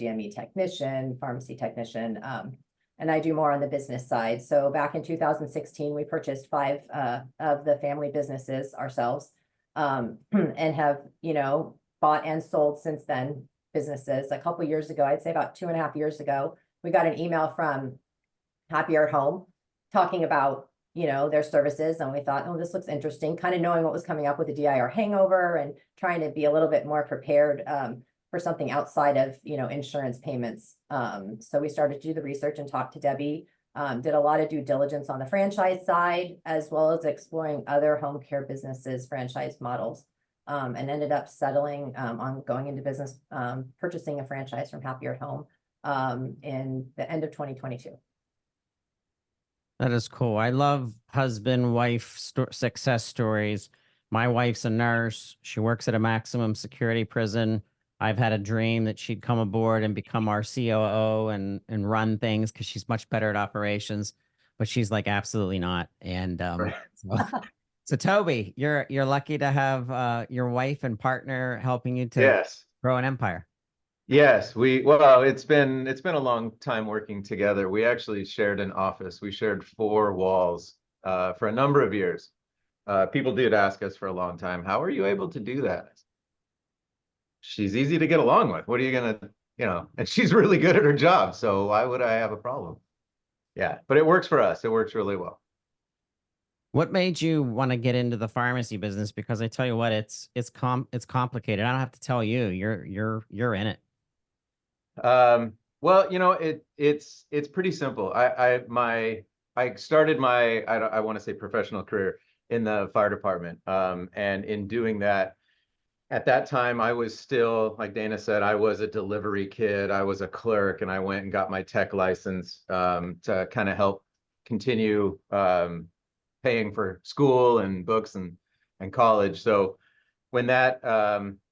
DME technician, pharmacy technician, and I do more on the business side. So back in 2016, we purchased 5 of the family businesses ourselves, and have, bought and sold since then businesses. A couple years ago, I'd say about 2.5 years ago, we got an email from Happier at Home talking about, their services. And we thought, oh, this looks interesting, kind of knowing what was coming up with the DIR hangover and trying to be a little bit more prepared for something outside of, insurance payments. So we started to do the research and talk to Debbie, did a lot of due diligence on the franchise side, as well as exploring other home care businesses, franchise models, and ended up settling on going into business, purchasing a franchise from Happier at Home in the end of 2022. That is cool. I love husband-wife success stories. My wife's a nurse. She works at a maximum security prison. I've had a dream that she'd come aboard and become our COO and run things because she's much better at operations, but she's like absolutely not. And Right. so Toby, you're lucky to have your wife and partner helping you to Yes. grow an empire. Yes, well, it's been a long time working together. We actually shared an office. We shared 4 walls for a number of years. People did ask us for a long time, how are you able to do that? She's easy to get along with. What are you gonna, and she's really good at her job, so why would I have a problem? Yeah, but it works for us. It works really well. What made you want to get into the pharmacy business? Because I tell you what, it's complicated. I don't have to tell you. You're in it. Well, it's pretty simple. I started my, I want to say professional career in the fire department. And in doing that, at that time, I was still, like Dana said, I was a delivery kid. I was a clerk, and I went and got my tech license to kind of help continue paying for school and books and college. So when that,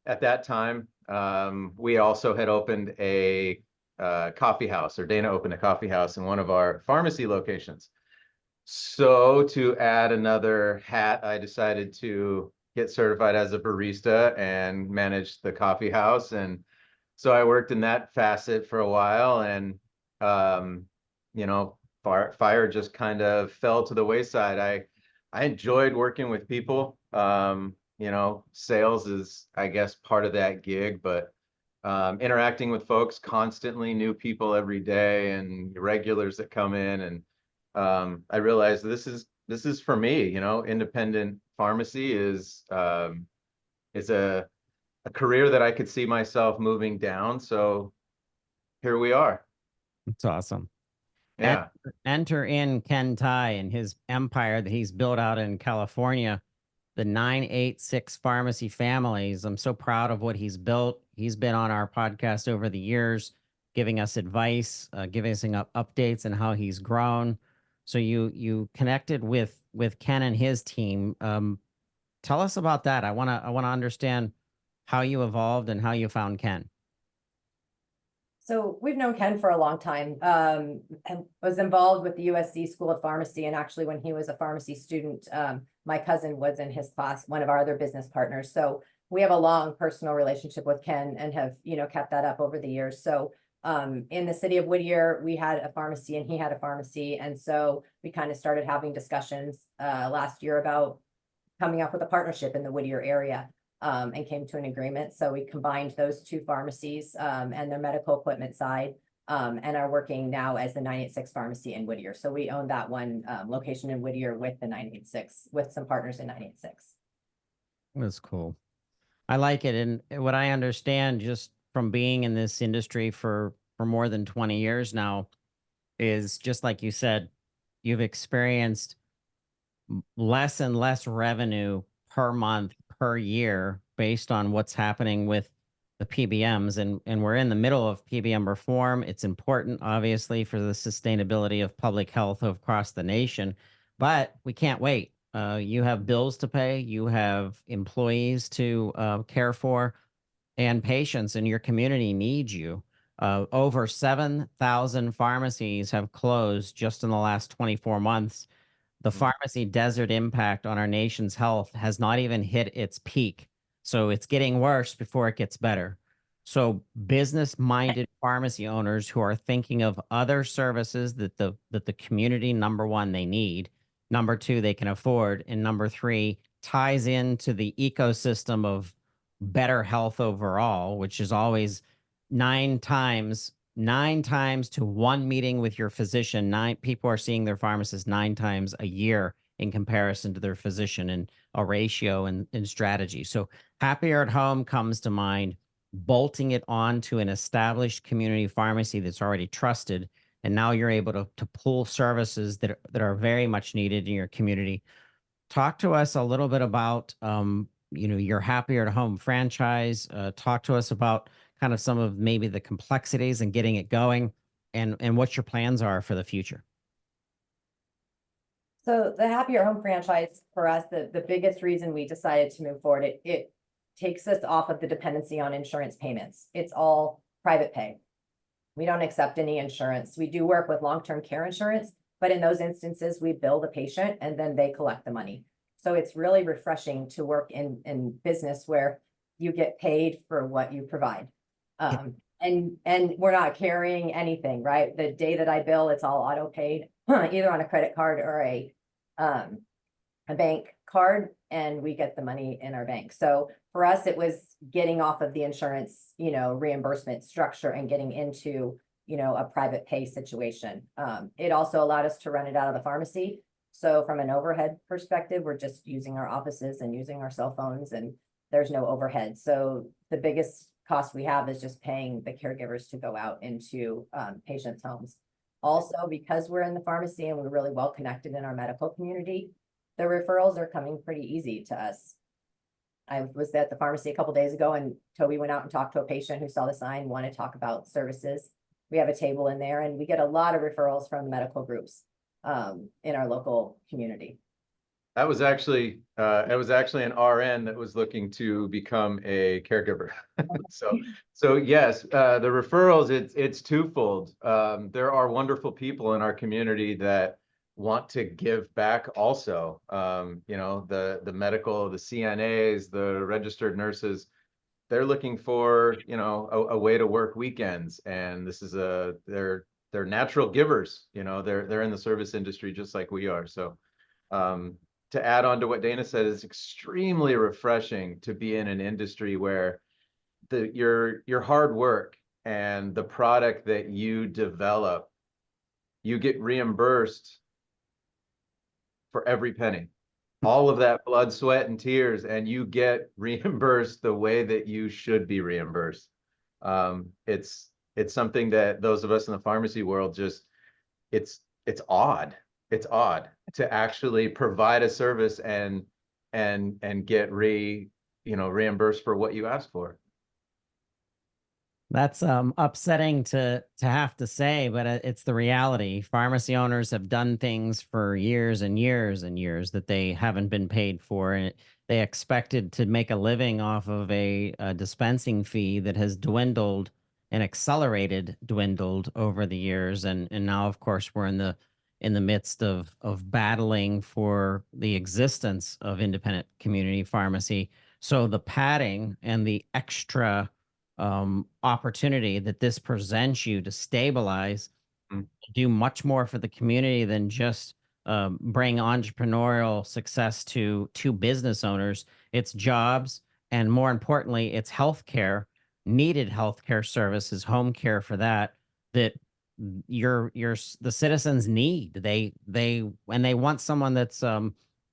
at that time, we also had opened a coffee house, or Dana opened a coffee house in one of our pharmacy locations. So to add another hat, I decided to get certified as a barista and manage the coffee house. And so I worked in that facet for a while, and fire just kind of fell to the wayside. I enjoyed working with people. Sales is, I guess, part of that gig, but interacting with folks constantly, new people every day, and regulars that come in, and I realized this is for me. Independent pharmacy is a career that I could see myself moving down. So here we are. It's awesome. Yeah. Enter in Ken Tai and his empire that he's built out in California, the 986 pharmacy families. I'm so proud of what he's built. He's been on our podcast over the years, giving us advice, giving us updates on how he's grown. So you connected with Ken and his team. Tell us about that. I want to understand how you evolved and how you found Ken. So we've known Ken for a long time, and was involved with the USC School of Pharmacy. And actually, when he was a pharmacy student, my cousin was in his class, one of our other business partners. So we have a long personal relationship with Ken and have, kept that up over the years. So in the city of Whittier, we had a pharmacy and he had a pharmacy. And so we kind of started having discussions last year about coming up with a partnership in the Whittier area. And came to an agreement. So we combined those 2 pharmacies and their medical equipment side, and are working now as the 986 pharmacy in Whittier. So we own that one location in Whittier with the 986, with some partners in 986. That's cool. I like it. And what I understand just from being in this industry for more than 20 years now is, just like you said, you've experienced less and less revenue per month, per year, based on what's happening with the PBMs. And we're in the middle of PBM reform. It's important, obviously, for the sustainability of public health across the nation, but we can't wait. You have bills to pay, you have employees to care for, and patients in your community need you. Over 7,000 pharmacies have closed just in the last 24 months. The pharmacy desert impact on our nation's health has not even hit its peak. So it's getting worse before it gets better. So business-minded pharmacy owners who are thinking of other services that the community, number one, they need, number two, they can afford, and number three, ties into the ecosystem of better health overall, which is always nine times to one meeting with your physician. Nine people are seeing their pharmacist 9 times a year in comparison to their physician, and a ratio and strategy. So happier at home comes to mind, bolting it onto an established community pharmacy that's already trusted. And now you're able to pull services that are very much needed in your community. Talk to us a little bit about, your happier at home franchise. Talk to us about kind of some of maybe the complexities and getting it going, and what your plans are for the future. So the Happier Home franchise for us, the biggest reason we decided to move forward, it takes us off of the dependency on insurance payments. It's all private pay. We don't accept any insurance. We do work with long-term care insurance, but in those instances, we bill the patient and then they collect the money. So it's really refreshing to work in business where you get paid for what you provide. And we're not carrying anything, right? The day that I bill, it's all auto paid, either on a credit card or a bank card, and we get the money in our bank. So for us, it was getting off of the insurance, reimbursement structure and getting into, a private pay situation. It also allowed us to run it out of the pharmacy. So from an overhead perspective, we're just using our offices and using our cell phones, and there's no overhead. So the biggest cost we have is just paying the caregivers to go out into patients' homes. Also, because we're in the pharmacy and we're really well connected in our medical community, the referrals are coming pretty easy to us. I was at the pharmacy a couple days ago, and Toby went out and talked to a patient who saw the sign, wanted to talk about services. We have a table in there, and we get a lot of referrals from medical groups in our local community. That was actually an RN that was looking to become a caregiver. So yes, the referrals, it's twofold. There are wonderful people in our community that want to give back also. The medical, the CNAs, the registered nurses, they're looking for, a way to work weekends. And this is they're natural givers, they're in the service industry just like we are. So to add on to what Dana said, it's extremely refreshing to be in an industry where your hard work and the product that you develop, you get reimbursed for every penny. All of that blood, sweat, and tears, and you get reimbursed the way that you should be reimbursed. It's something that those of us in the pharmacy world it's odd. It's odd to actually provide a service and get reimbursed for what you asked for. That's upsetting to have to say, but it's the reality. Pharmacy owners have done things for years and years and years that they haven't been paid for, and they expected to make a living off of a dispensing fee that has dwindled and dwindled over the years, and now, of course, we're in the midst of battling for the existence of independent community pharmacy. So the padding and the extra opportunity that this presents you to stabilize, do much more for the community than just bring entrepreneurial success to business owners. It's jobs, and more importantly, it's healthcare, needed healthcare services, home care for that the citizens need. They want someone that's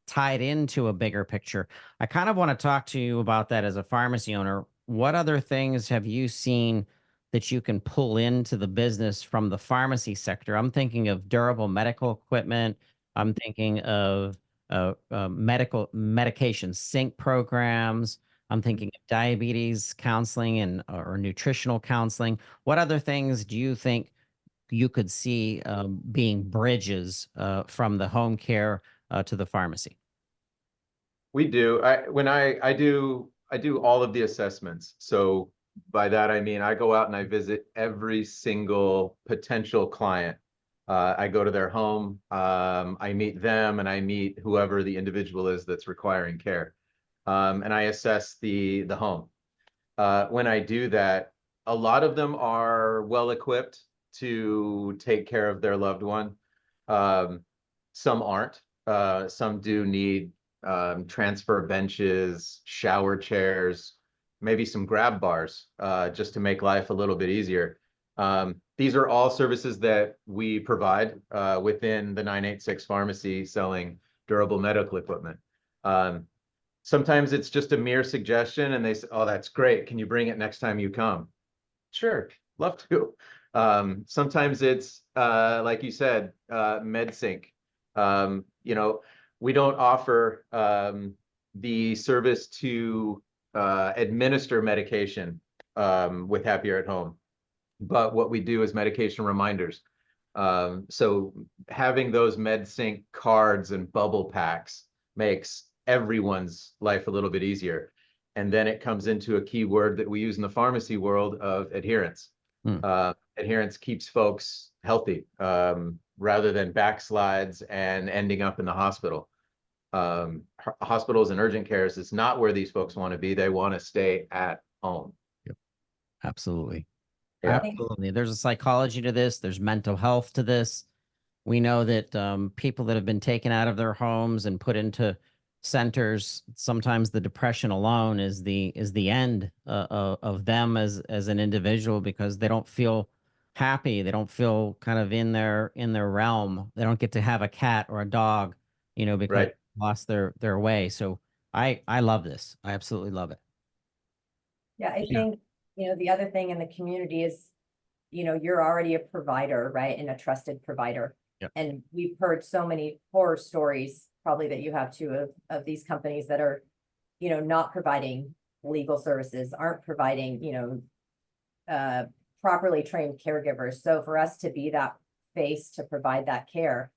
tied into a bigger picture. I kind of want to talk to you about that as a pharmacy owner. What other things have you seen that you can pull into the business from the pharmacy sector? I'm thinking of durable medical equipment. I'm thinking of medication sync programs. I'm thinking of diabetes counseling or nutritional counseling. What other things do you think you could see being bridges from the home care to the pharmacy? We do. I do all of the assessments. So by that, I mean, I go out and I visit every single potential client. I go to their home, I meet them, and I meet whoever the individual is that's requiring care. And I assess the home. When I do that, A lot of them are well equipped to take care of their loved one. Some aren't. Some do need transfer benches, shower chairs, maybe some grab bars, just to make life a little bit easier. These are all services that we provide within the 986 pharmacy selling durable medical equipment. Sometimes it's just a mere suggestion and they say, oh, that's great. Can you bring it next time you come? Sure, love to. Sometimes it's like you said, MedSync. We don't offer the service to administer medication with Happier at Home, but what we do is medication reminders. So having those MedSync cards and bubble packs makes everyone's life a little bit easier. And then it comes into a key word that we use in the pharmacy world of adherence. Adherence keeps folks healthy rather than backslides and ending up in the hospital. Hospitals and urgent cares is not where these folks want to be. They want to stay at home. Yep. Absolutely. Yeah. Absolutely. There's a psychology to this. There's mental health to this. We know that people that have been taken out of their homes and put into centers, sometimes the depression alone is the end of them as an individual, because they don't feel happy. They don't feel kind of in their realm. They don't get to have a cat or a dog, because Right. they lost their way. So I love this. I absolutely love it. Yeah, I Yeah. think, the other thing in the community is, you're already a provider, right? And a trusted provider. Yep. And we've heard so many horror stories, probably that you have too, of these companies that are, not providing legal services, aren't providing, properly trained caregivers. So for us to be that face to provide that care,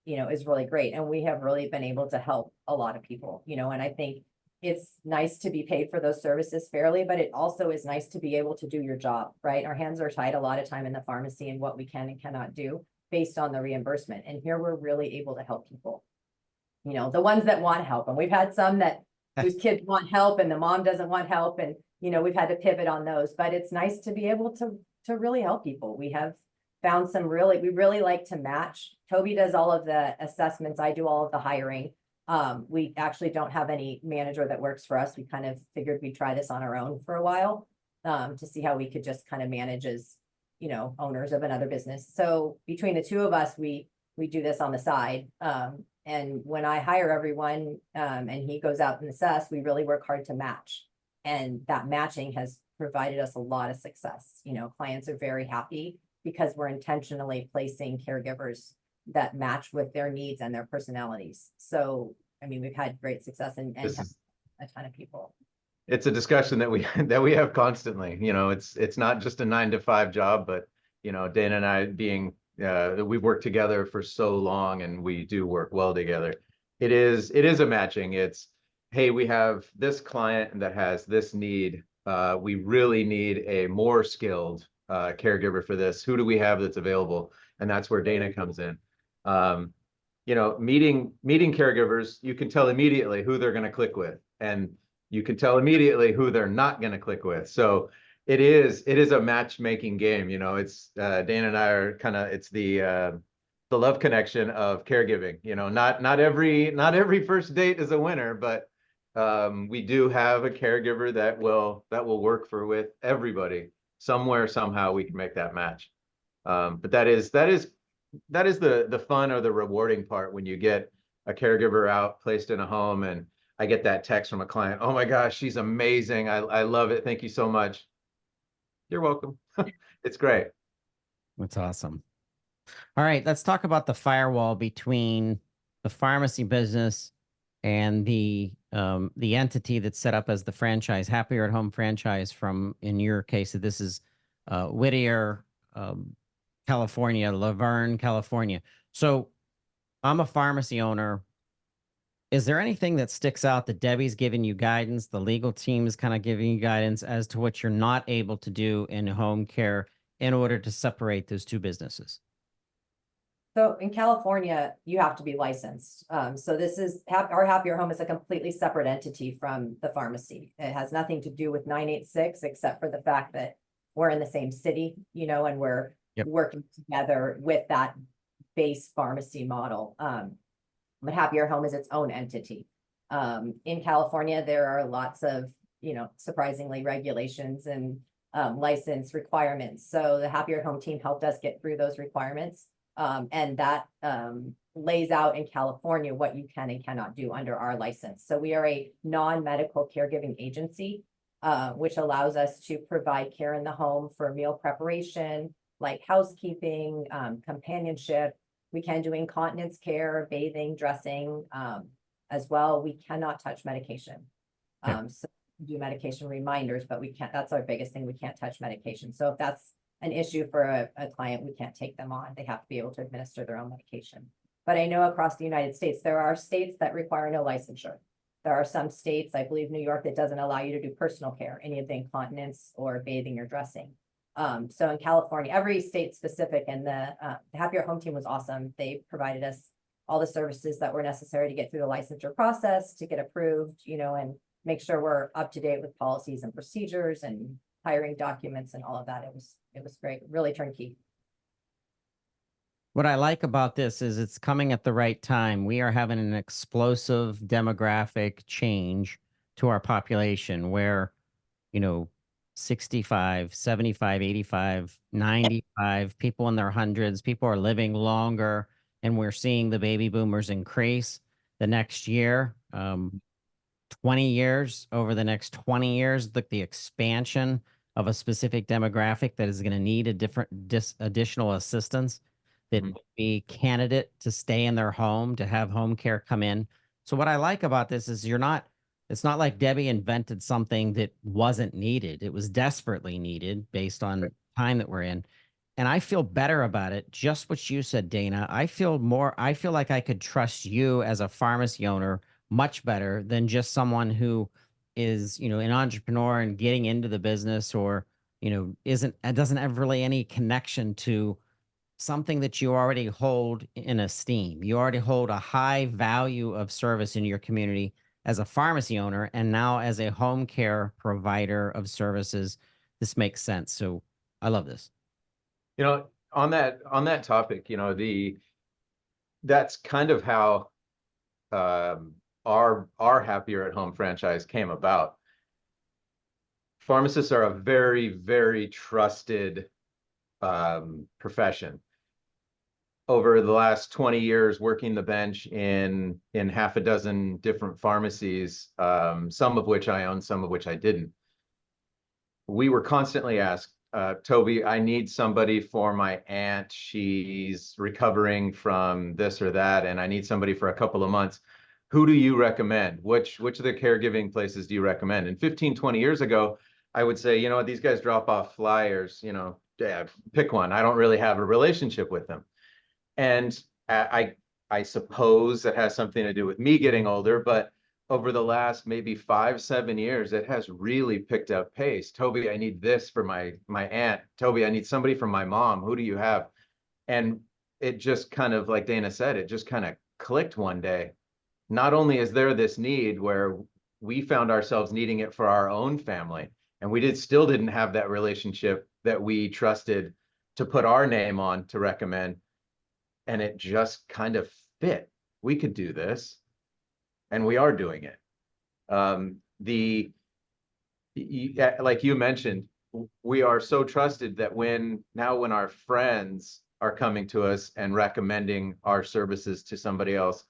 is really great. And we have really been able to help a lot of people, and I think it's nice to be paid for those services fairly, but it also is nice to be able to do your job, right? Our hands are tied a lot of time in the pharmacy and what we can and cannot do based on the reimbursement. And here we're really able to help people, the ones that want help. And we've had some whose kids want help and the mom doesn't want help. And, we've had to pivot on those, but it's nice to be able to really help people. We have found we really like to match. Toby does all of the assessments. I do all of the hiring. We actually don't have any manager that works for us. We kind of figured we'd try this on our own for a while, to see how we could just kind of manage as, owners of another business. So between the two of us, we do this on the side. And when I hire everyone, and he goes out and assess, we really work hard to match. And that matching has provided us a lot of success. Clients are very happy because we're intentionally placing caregivers that match with their needs and their personalities. So, we've had great success and This have is- a ton of people. It's a discussion that we have constantly. It's not just a 9-to-5 job, but Dana and I we've worked together for so long and we do work well together. It is a matching. It's, hey, we have this client that has this need. We really need a more skilled caregiver for this. Who do we have that's available? And that's where Dana comes in. Meeting caregivers, you can tell immediately who they're going to click with, and you can tell immediately who they're not going to click with. So it is a matchmaking game. It's Dana and I are it's the love connection of caregiving. Not every first date is a winner, but we do have a caregiver that will work with everybody. Somewhere, somehow we can make that match. But that is the fun or the rewarding part when you get a caregiver out placed in a home and I get that text from a client. Oh my gosh, she's amazing. I love it. Thank you so much. You're welcome. It's great. That's awesome. All right, let's talk about the firewall between the pharmacy business and the entity that's set up as the franchise, Happier at Home franchise from, in your case, this is Whittier, California, Laverne, California. So I'm a pharmacy owner. Is there anything that sticks out that Debbie's giving you guidance, the legal team is kind of giving you guidance as to what you're not able to do in home care in order to separate those two businesses? So in California, you have to be licensed. So this is our Happier Home is a completely separate entity from the pharmacy. It has nothing to do with 986, except for the fact that we're in the same city, you know, and we're Yep. working together with that base pharmacy model. But Happier Home is its own entity. In California, there are lots of, you know, surprisingly regulations and license requirements. So the Happier Home team helped us get through those requirements. And that lays out in California what you can and cannot do under our license. So we are a non-medical caregiving agency, which allows us to provide care in the home for meal preparation, like housekeeping, companionship. We can do incontinence care, bathing, dressing, as well. We cannot touch medication. So we do medication reminders, but we can't, that's our biggest thing. We can't touch medication. So if that's an issue for a client, we can't take them on. They have to be able to administer their own medication. But I know across the United States, there are states that require no licensure. There are some states, I believe New York, that doesn't allow you to do personal care, any of the incontinence or bathing or dressing. So in California, every state specific, and the Happier Home team was awesome. They provided us all the services that were necessary to get through the licensure process, to get approved, you know, and make sure we're up to date with policies and procedures and hiring documents and all of that. It was great, really turnkey. What I like about this is it's coming at the right time. We are having an explosive demographic change to our population where, you know, 65, 75, 85, 95, people in their hundreds, people are living longer, and we're seeing the baby boomers increase the next year. 20 years, over the next 20 years, the expansion of a specific demographic that is going to need a different additional assistance that would be candidate to stay in their home, to have home care come in. So what I like about this is it's not like Debbie invented something that wasn't needed. It was desperately needed based on the time that we're in. And I feel better about it. Just what you said, Dana. I feel like I could trust you as a pharmacy owner much better than just someone who is, you know, an entrepreneur and getting into the business, or, you know, doesn't have really any connection to something that you already hold in esteem. You already hold a high value of service in your community as a pharmacy owner, and now as a home care provider of services. This makes sense. So I love this. You know, on that topic, you know, that's kind of how our Happier at Home franchise came about. Pharmacists are a very, very trusted profession. Over the last 20 years working the bench in half a dozen different pharmacies, some of which I owned, some of which I didn't, we were constantly asked, Toby, I need somebody for my aunt. She's recovering from this or that, and I need somebody for a couple of months. Who do you recommend? Which of the caregiving places do you recommend? And 15, 20 years ago, I would say, you know what, these guys drop off flyers, you know, pick one. I don't really have a relationship with them. And I suppose that has something to do with me getting older, but over the last maybe 5, 7 years, it has really picked up pace. Toby, I need this for my aunt. Toby, I need somebody from my mom. Who do you have? And it just kind of, like Dana said, it just kind of clicked one day. Not only is there this need where we found ourselves needing it for our own family, and we still didn't have that relationship that we trusted to put our name on to recommend. And it just kind of fit. We could do this, and we are doing it. Like you mentioned, we are so trusted that when our friends are coming to us and recommending our services to somebody else,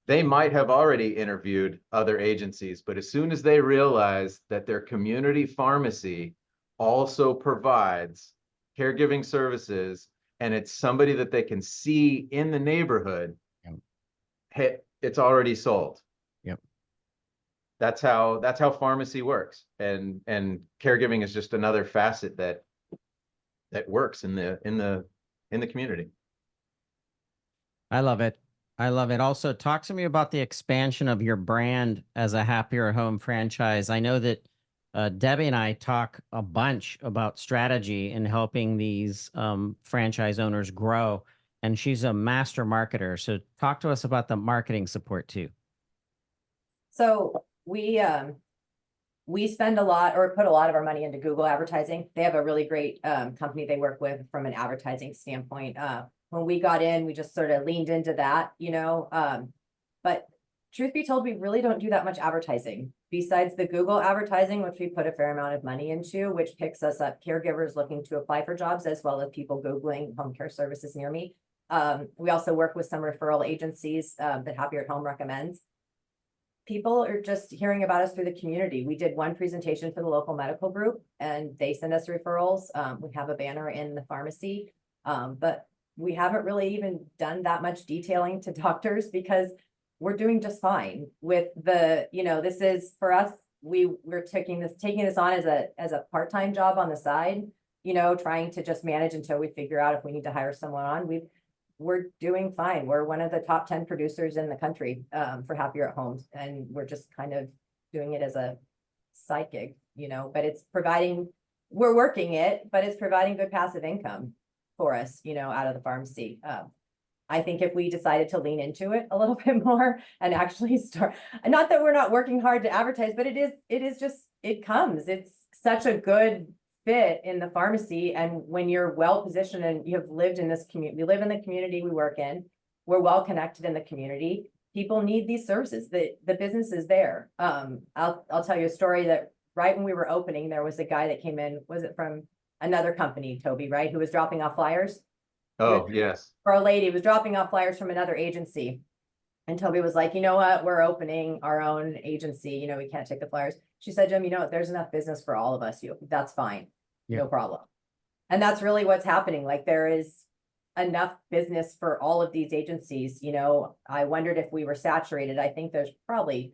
they might have already interviewed other agencies, but as soon as they realize that their community pharmacy also provides caregiving services, and it's somebody that they can see in the neighborhood, hey, it's already sold. Yep. That's how pharmacy works. And caregiving is just another facet that works in the community. I love it. I love it. Also, talk to me about the expansion of your brand as a Happier Home franchise. I know that Debbie and I talk a bunch about strategy in helping these franchise owners grow, and she's a master marketer. So talk to us about the marketing support too. So we we spend a lot or put a lot of our money into Google advertising. They have a really great company they work with from an advertising standpoint. When we got in, we just sort of leaned into that, but truth be told, we really don't do that much advertising besides the Google advertising, which we put a fair amount of money into, which picks us up caregivers looking to apply for jobs, as well as people Googling home care services near me. We also work with some referral agencies that Happier at Home recommends. People are just hearing about us through the community. We did one presentation for the local medical group and they send us referrals. We have a banner in the pharmacy, but we haven't really even done that much detailing to doctors because we're doing just fine with the, this is for us, we're taking this on as a part-time job on the side, trying to just manage until we figure out if we need to hire someone on. We're doing fine. We're one of the top 10 producers in the country for Happier at Home. And we're just kind of doing it as a side gig, but it's providing, we're working it, but it's providing good passive income for us, out of the pharmacy. I think if we decided to lean into it a little bit more and actually start, not that we're not working hard to advertise, but it comes, it's such a good fit in the pharmacy. And when you're well positioned and you have lived in this community, we live in the community we work in, we're well connected in the community. People need these services. The business is there. I'll tell you a story that right when we were opening, there was a guy that came in, was it from another company, Toby, right? Who was dropping off flyers. Oh, yes. Or a lady was dropping off flyers from another agency. And Toby was like, you know what? We're opening our own agency. We can't take the flyers. She said, Jim, there's enough business for all of us. That's fine. Yeah. No problem. And that's really what's happening. Like there is enough business for all of these agencies. I wondered if we were saturated. I think there's probably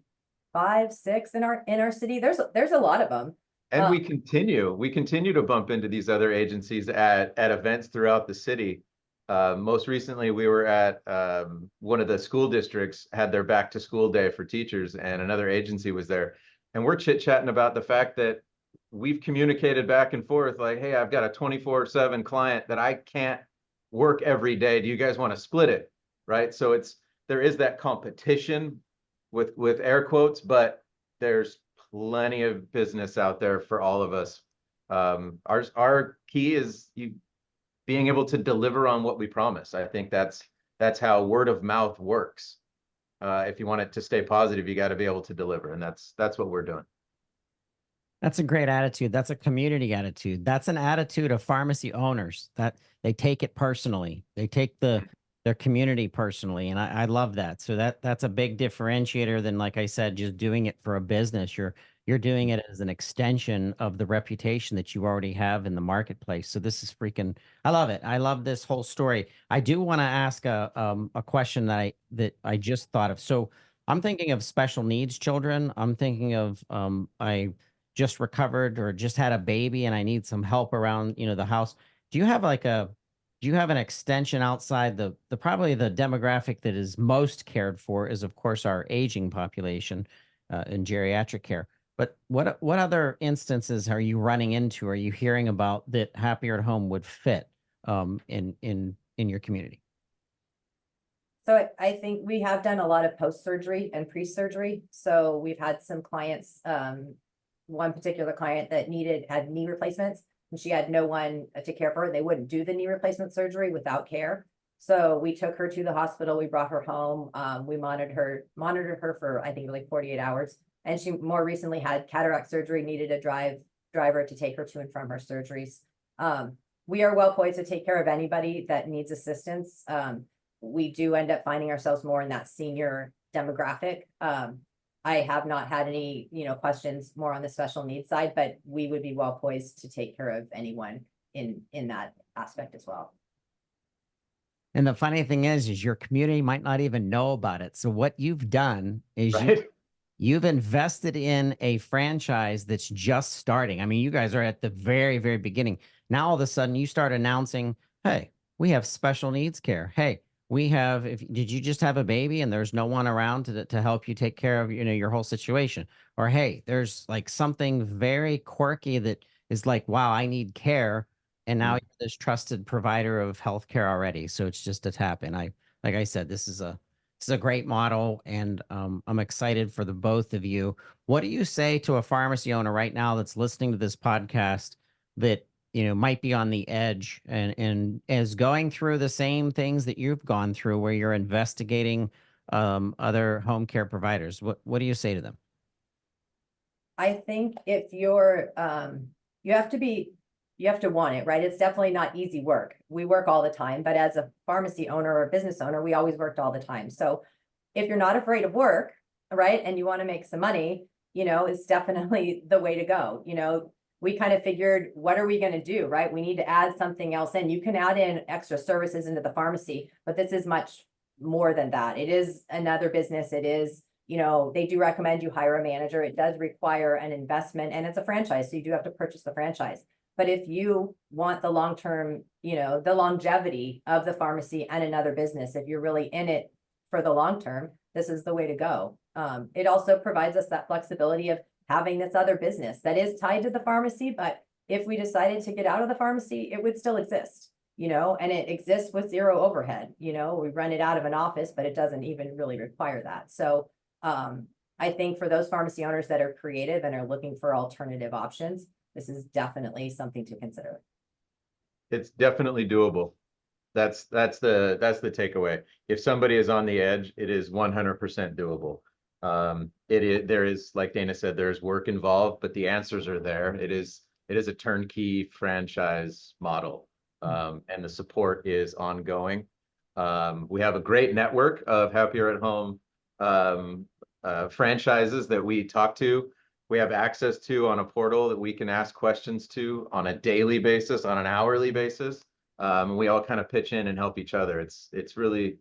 5, 6 in our city. There's a lot of them. And we continue to bump into these other agencies at events throughout the city. Most recently, we were at one of the school districts had their back to school day for teachers, and another agency was there. And we're chit-chatting about the fact that we've communicated back and forth like, hey, I've got a 24/7 client that I can't work every day. Do you guys want to split it? Right. So there is that competition with air quotes, but there's plenty of business out there for all of us. Our key is being able to deliver on what we promise. I think that's how word of mouth works. If you want it to stay positive, you got to be able to deliver, and that's what we're doing. That's a great attitude. That's a community attitude. That's an attitude of pharmacy owners that they take it personally. They take their community personally. And I love that. So that's a big differentiator than, like I said, just doing it for a business. You're doing it as an extension of the reputation that you already have in the marketplace. So this is I love it. I love this whole story. I do want to ask a question that I just thought of. So I'm thinking of special needs children. I'm thinking of, I just recovered or just had a baby and I need some help around, the house. Do you have an extension outside the probably the demographic that is most cared for is of course our aging population in geriatric care. But what other instances are you running into? Are you hearing about that Happier at Home would fit in your community? So I think we have done a lot of post-surgery and pre-surgery. So we've had some clients, one particular client that had knee replacements and she had no one to care for her. They wouldn't do the knee replacement surgery without care. So we took her to the hospital. We brought her home. We monitored her for, I think, like 48 hours. And she more recently had cataract surgery, needed a driver to take her to and from her surgeries. We are well poised to take care of anybody that needs assistance. We do end up finding ourselves more in that senior demographic. I have not had any, questions more on the special needs side, but we would be well poised to take care of anyone in that aspect as well. And the funny thing is your community might not even know about it. So what you've done is Right? you've invested in a franchise that's just starting. I mean, you guys are at the very, very beginning. Now, all of a sudden you start announcing, hey, we have special needs care. Hey, did you just have a baby and there's no one around to help you take care of, your whole situation? Or, hey, there's like something very quirky that is like, wow, I need care. And now you're this trusted provider of healthcare already. So it's just a tap in. Like I said, this is This is a great model, and I'm excited for the both of you. What do you say to a pharmacy owner right now that's listening to this podcast that, you know, might be on the edge and is going through the same things that you've gone through, where you're investigating other home care providers? What do you say to them? I think if you're, you have to want it, right? It's definitely not easy work. We work all the time, but as a pharmacy owner or business owner, we always worked all the time. So if you're not afraid of work, right, and you want to make some money, you know, it's definitely the way to go. You know, we kind of figured, what are we going to do, right? We need to add something else in. You can add in extra services into the pharmacy, but this is much more than that. It is another business. It is, you know, they do recommend you hire a manager. It does require an investment, and it's a franchise, so you do have to purchase the franchise. But if you want the long-term, you know, the longevity of the pharmacy and another business, if you're really in it for the long term, this is the way to go. It also provides us that flexibility of having this other business that is tied to the pharmacy, but if we decided to get out of the pharmacy, it would still exist, you know, and it exists with zero overhead. You know, we run it out of an office, but it doesn't even really require that. So I think for those pharmacy owners that are creative and are looking for alternative options, this is definitely something to consider. It's definitely doable. That's the takeaway. If somebody is on the edge, it is 100% doable. There is, like Dana said, there's work involved, but the answers are there. It is a turnkey franchise model, and the support is ongoing. We have a great network of Happier at Home franchises that we talk to. We have access to on a portal that we can ask questions to on a daily basis, on an hourly basis. We all kind of pitch in and help each other. It's very,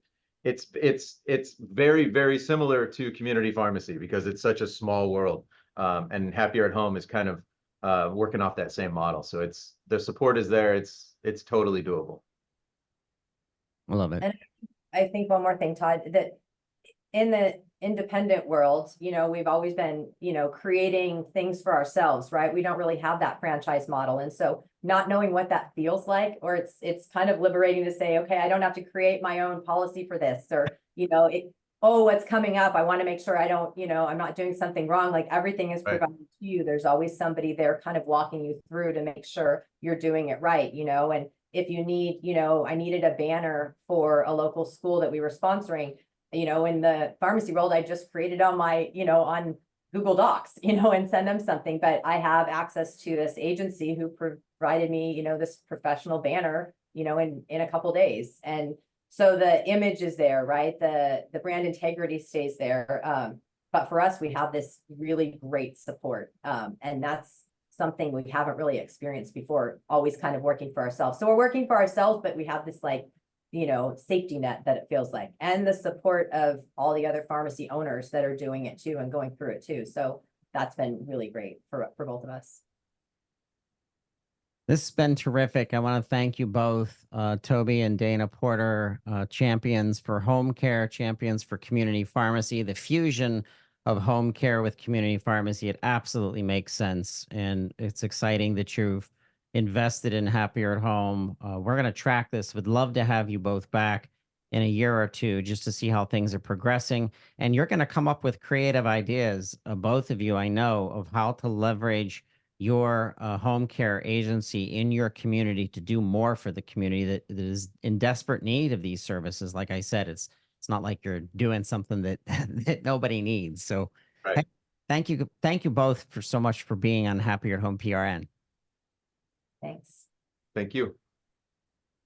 very similar to community pharmacy because it's such a small world. And Happier at Home is kind of working off that same model. So the support is there. It's totally doable. I love it. And I think one more thing, Todd, that in the independent world, you know, we've always been, you know, creating things for ourselves, right? We don't really have that franchise model. And so not knowing what that feels like, or it's kind of liberating to say, okay, I don't have to create my own policy for this, or, you know, oh, what's coming up? I want to make sure I don't, you know, I'm not doing something wrong. Like everything is provided to you. There's always somebody there kind of walking you through to make sure you're doing it right, you know, and if you need, you know, I needed a banner for a local school that we were sponsoring. You know, in the pharmacy world, I just created on my, you know, on Google Docs, you know, and send them something, but I have access to this agency who provided me, you know, this professional banner, you know, in a couple days. And so the image is there, right? The brand integrity stays there. But for us, we have this really great support. And that's something we haven't really experienced before, always kind of working for ourselves. So we're working for ourselves, but we have this like, you know, safety net that it feels like, and the support of all the other pharmacy owners that are doing it too and going through it too. So that's been really great for both of us. This has been terrific. I want to thank you both, Toby and Dana Porter, champions for home care, champions for community pharmacy, the fusion of home care with community pharmacy. It absolutely makes sense. And it's exciting that you've invested in Happier at Home. We're going to track this. Would love to have you both back in a year or two just to see how things are progressing. And you're going to come up with creative ideas, both of you, I know, of how to leverage your home care agency in your community to do more for the community that is in desperate need of these services. Like I said, it's not like you're doing something that that nobody needs. So Right. Thank you both for so much for being on Happier at Home PRN. Thanks. Thank you.